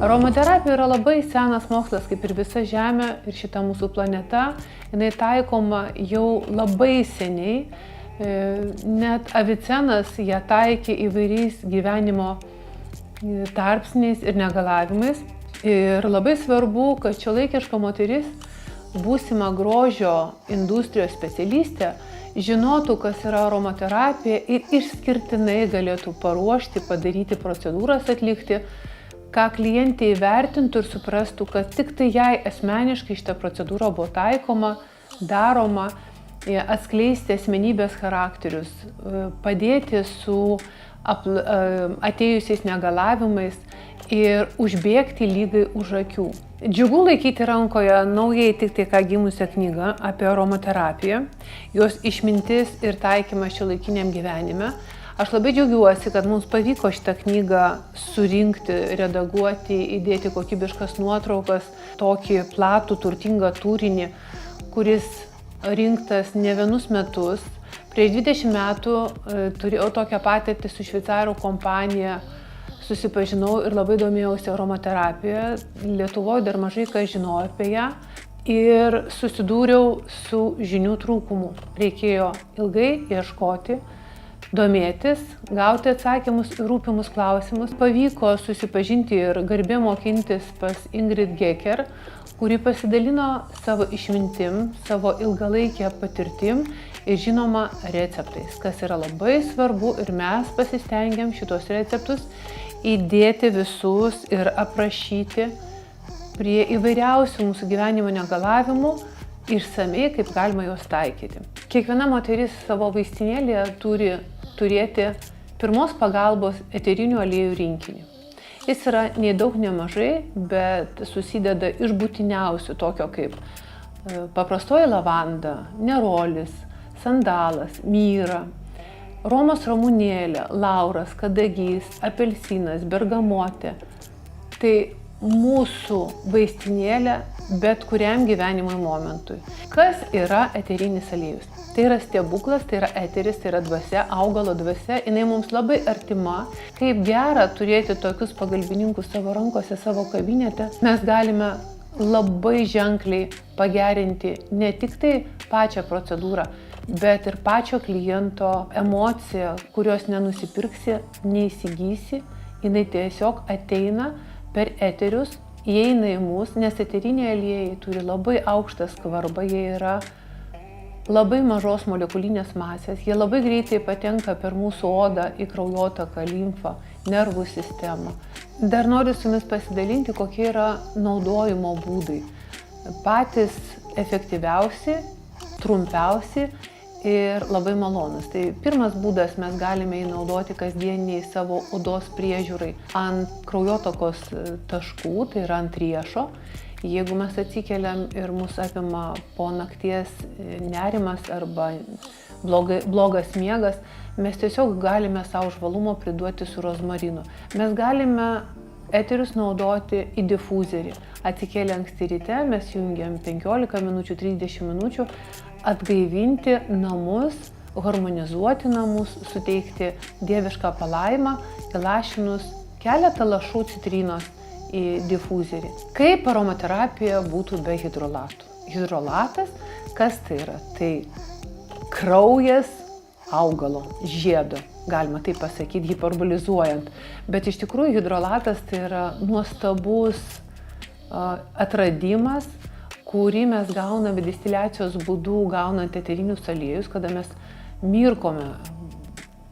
Aromaterapija yra labai senas mokslas, kaip ir visa Žemė ir šita mūsų planeta. Jinai taikoma jau labai seniai. Net Avicenas ją taikė įvairiais gyvenimo tarpsniais ir negalavimais. Ir labai svarbu, kad šiuolaikiška moteris, būsima grožio industrijos specialistė, žinotų, kas yra aromaterapija ir išskirtinai galėtų paruošti, padaryti procedūras atlikti, ką klientė įvertintų ir suprastų, kad tik tai jai asmeniškai šita procedūra buvo taikoma, daroma, atskleisti asmenybės charakterius, padėti su atėjusiais negalavimais ir užbėgti lygai už akių. Džiugu laikyti rankoje naujai tik tai ką gimusią knygą apie aromaterapiją, jos išmintis ir taikymas šiuolaikiniam gyvenime. Aš labai džiaugiuosi, kad mums pavyko šitą knygą surinkti, redaguoti, įdėti kokybiškas nuotraukas, tokį platų, turtingą turinį, kuris rinktas ne vienus metus. Prieš 20 metų turėjau tokią patirtį su šveicarų kompanija, susipažinau ir labai domėjausi aromaterapija. Lietuvoje dar mažai kas žinojo apie ją ir susidūriau su žinių trūkumu. Reikėjo ilgai ieškoti, domėtis, gauti atsakymus į rūpimus klausimus. Pavyko susipažinti ir garbė mokintis pas Ingrid Geker, kuri pasidalino savo išmintim, savo ilgalaikę patirtim ir žinoma receptais, kas yra labai svarbu ir mes pasistengiam šitos receptus įdėti visus ir aprašyti prie įvairiausių mūsų gyvenimo negalavimų išsamiai, kaip galima juos taikyti. Kiekviena moteris savo vaistinėlėje turi turėti pirmos pagalbos eterinių aliejų rinkinį. Jis yra nei daug nei mažai, bet susideda iš būtiniausių, tokio kaip paprastoji lavanda, nerolis, sandalas, myra, Romos ramunėlė, lauras, kadagys, apelsinas, bergamotė. Tai mūsų vaistinėlė bet kuriam gyvenimo momentui. Kas yra eterinis aliejus? Tai yra stebuklas, tai yra eteris, tai yra dvasia, augalo dvasia. Jinai mums labai artima. Kaip gera turėti tokius pagalbininkus savo rankose, savo kabinete. Mes galime labai ženkliai pagerinti ne tik tai pačią procedūrą, bet ir pačio kliento emociją, kurios nenusipirksi, neįsigysi. Jinai tiesiog ateina per eterius, įeina į mus, nes eteriniai aliejai turi labai aukštą skvarbą, jie yra labai mažos molekulinės masės, jie labai greitai patenka per mūsų odą į kraujotaką, limfą, nervų sistemą. Dar noriu su jumis pasidalinti, kokie yra naudojimo būdai. Patys efektyviausi, trumpiausi ir labai malonus. Tai pirmas būdas, mes galime jį naudoti kasdieniai savo odos priežiūrai ant kraujotakos taškų, tai yra ant riešo. Jeigu mes atsikeliam ir mus apima po nakties nerimas arba blogas miegas, mes tiesiog galime savo žvalumo priduoti su rozmarinu. Mes galime eterius naudoti į difuzerį. Atsikėlę anksti ryte, mes jungiam 15 minučių, 30 minučių, atgaivinti namus, harmonizuoti namus, suteikti dievišką palaimą, įlašinus keletą lašų citrinos į difuzerį. Kaip aromaterapija būtų be hidrolatų? Hidrolatas, kas tai yra? Tai kraujas augalo, žiedo, galima taip pasakyti, hiperbolizuojant. Bet iš tikrųjų hidrolatas tai yra nuostabus atradimas, kurį mes gauname distiliacijos būdu, gaunant eterinius aliejus, kada mes mirkome.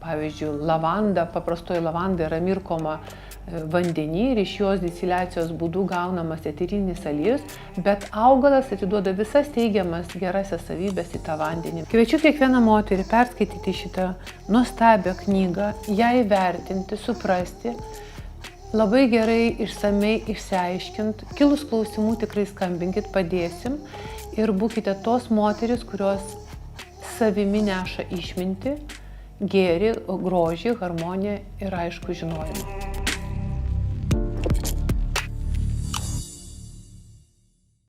Pavyzdžiui, lavanda, paprastoji lavanda yra mirkoma vandenį ir iš jos distiliacijos būdu gaunamas eterinis aliejus, bet augalas atiduoda visas teigiamas gerasias savybes į tą vandenį. Kviečiu kiekvieną moterį perskaityti šitą nuostabią knygą, ją įvertinti, suprasti, labai gerai išsamei išsiaiškint, kilus klausimų tikrai skambinkit, padėsim ir būkite tos moteris, kurios savimi neša išmintį, gėrį, grožį, harmoniją ir aišku žinojimą.